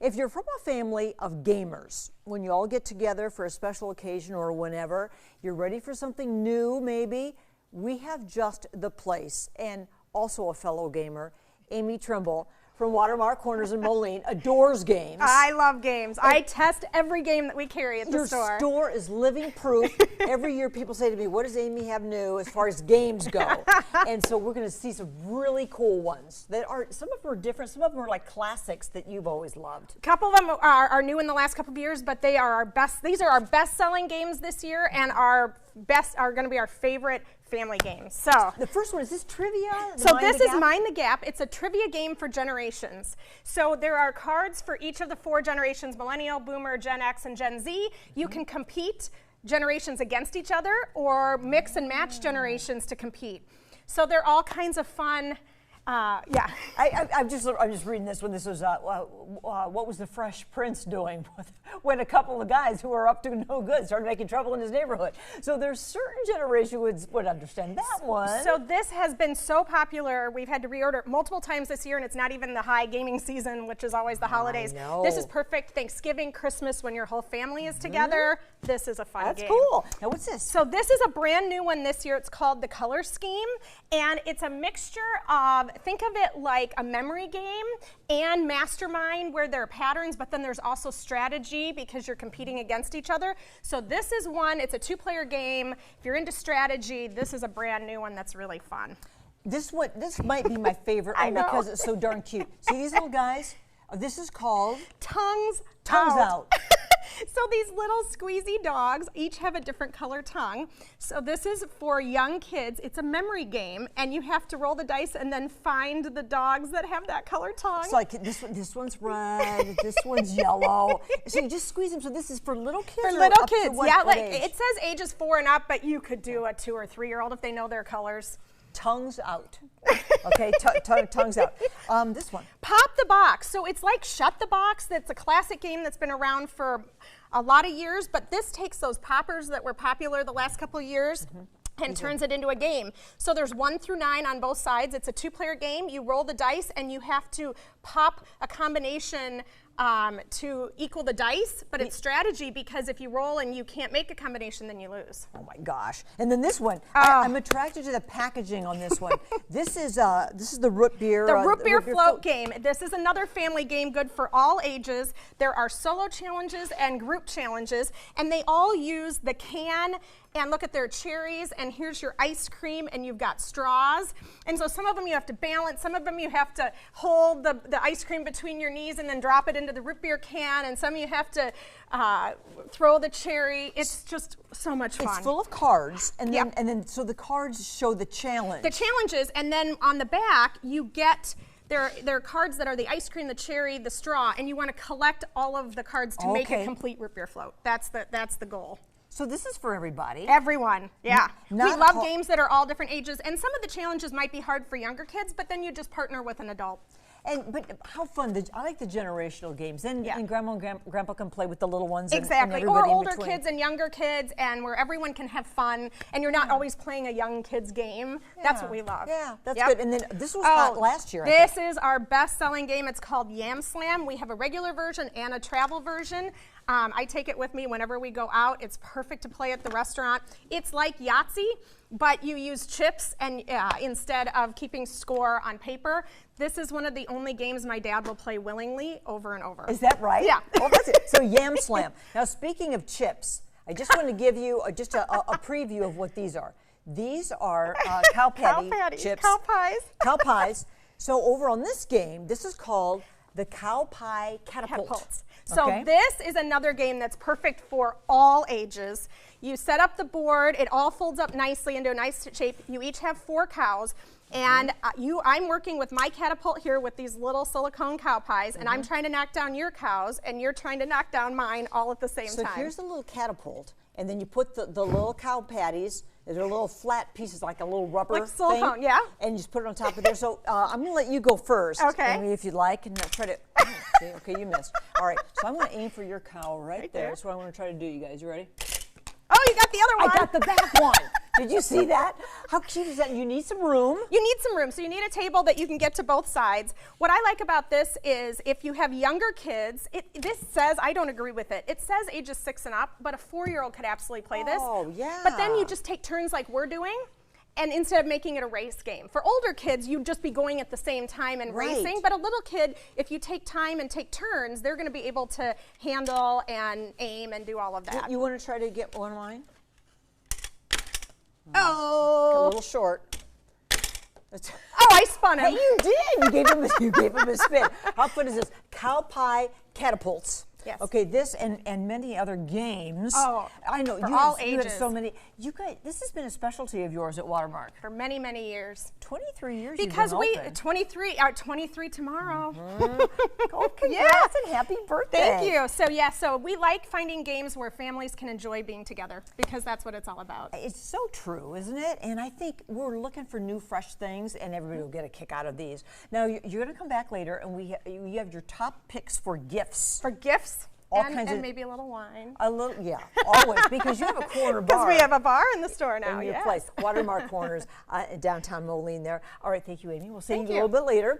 If you're from a family of gamers, when you all get together for a special occasion or whenever, you're ready for something new maybe, we have just the place. And also a fellow gamer, Amy Trimble from WaterMark Corners in Moline, adores games. I love games. I test every game that we carry at the store. Your store is living proof. Every year people say to me, what does Amy have new as far as games go? And so we're going to see some really cool ones that are, some of them are different, some of them are like classics that you've always loved. A couple of them are new in the last couple of years, but they are our best. These are our best-selling games this year, and are going to be our favorite family games. So the first one, is this trivia? So this is Mind the Gap. It's a trivia game for generations. So there are cards for each of the 4 generations: Millennial, Boomer, Gen X, and Gen Z. You can compete generations against each other or mix and match generations to compete. So they're all kinds of fun. Yeah. I'm just reading this when this was, what was the Fresh Prince doing when a couple of guys who were up to no good started making trouble in his neighborhood. So there's certain generations would understand that one. So this has been so popular, we've had to reorder it multiple times this year, and it's not even the high gaming season, which is always the holidays. I know. This is perfect Thanksgiving, Christmas, when your whole family is together. This is a fun game. That's cool. Now what's this? So this is a brand new one this year. It's called the Color Scheme, and it's a mixture of, think of it like a memory game and Mastermind, where there are patterns, but then there's also strategy because you're competing against each other. So this is one, it's a 2-player game. If you're into strategy, this is a brand new one that's really fun. This might be my favorite one because it's so darn cute. See these little guys? This is called Tongues Out. So these little squeezy dogs each have a different color tongue. So this is for young kids. It's a memory game, and you have to roll the dice and then find the dogs that have that color tongue. So like this one's red, this one's yellow. So you just squeeze them. So this is for little kids. For little kids, to what, yeah. what Like age? it says ages 4 and up, but you could do a 2 or 3-year-old if they know their colors. Tongues Out. Okay, tongues out. This one. Pop the Box. So it's like Shut the Box. That's a classic game that's been around for a lot of years, but this takes those poppers that were popular the last couple of years and turns it into a game. So there's 1 through 9 on both sides. It's a 2-player game. You roll the dice and you have to pop a combination to equal the dice, but it's strategy, because if you roll and you can't make a combination, then you lose. Oh my gosh! And then this one, I'm attracted to the packaging on this one. This is the root beer. The root beer float game. This is another family game, good for all ages. There are solo challenges and group challenges, and they all use the can. And look at their cherries, and here's your ice cream, and you've got straws. And so some of them you have to balance, some of them you have to hold the ice cream between your knees and then drop it into the root beer can, and some you have to throw the cherry. It's just so much fun. It's full of cards, and then so the cards show the challenge. The challenges, and then on the back you get there are cards that are the ice cream, the cherry, the straw, and you want to collect all of the cards to make a complete root beer float. That's the goal. So this is for everybody. Everyone, yeah. We love Not games that are all different ages, and some of the challenges might be hard for younger kids, but then you just partner with an adult. But how fun! I like the generational games. And Grandma and Grandpa can play with the little ones. Exactly, and or everybody in older between. kids and younger kids, and where everyone can have fun, and you're not always playing a young kid's game. That's what we love. Yeah, that's good. And then this was hot last year, I This think. is our best-selling game. It's called Yam Slam. We have a regular version and a travel version. I take it with me whenever we go out. It's perfect to play at the restaurant. It's like Yahtzee, but you use chips and instead of keeping score on paper. This is one of the only games my dad will play willingly over and over. Is that right? Yeah. Oh, that's it. So Yam Slam. Now, speaking of chips, I just want to give you just a preview of what these are. These are cow patty chips. Cow pies. Cow pies. So over on this game, this is called the Cow Pie Catapult. So this is another game that's perfect for all ages. You set up the board, it all folds up nicely into a nice shape. You each have 4 cows, and I'm working with my catapult here with these little silicone cow pies, and I'm trying to knock down your cows, and you're trying to knock down mine all at the same time. So here's the little catapult, and then you put the little cow patties. They're little flat pieces, like a little rubber like silicone, thing, yeah. And you just put it on top of there. So I'm going to let you go first, okay. Amy, if you'd like, and try to. Okay, you missed. All right, so I'm going to aim for your cow right there. That's what I'm going to try to do, you guys. You ready? Oh, you got the other one. I got the back one. Did you see that? How cute is that? You need some room. You need some room, so you need a table that you can get to both sides. What I like about this is if you have younger kids, this says, I don't agree with it, it says ages 6 and up, but a 4-year-old could absolutely play this. Oh, yeah. But then you just take turns like we're doing, and instead of making it a race game. For older kids, you'd just be going at the same time and racing, but a little kid, if you take time and take turns, they're gonna be able to handle and aim and do all of that. You wanna try to get one line? Oh. A little short. Oh, I spun him. Hey, you did. You gave him a spin. How fun is this? Cow pie catapults. Yes. Okay, this and many other games. Oh, I know. for You all have ages. so many. You guys, this has been a specialty of yours at WaterMark. For many, many years. 23 years. Because you've been open. 23 tomorrow. Oh, congrats and happy birthday. Thank you. So we like finding games where families can enjoy being together because that's what it's all about. It's so true, isn't it? And I think we're looking for new, fresh things, and everybody will get a kick out of these. Now, you're going to come back later, and you have your top picks for gifts. For gifts. All and, kinds and of, maybe a little wine. A little, yeah, always, because you have a corner bar. Because we have a bar in the store now, in your place. WaterMark Corners, downtown Moline there. All right, thank you, Amy. We'll see you a little bit later.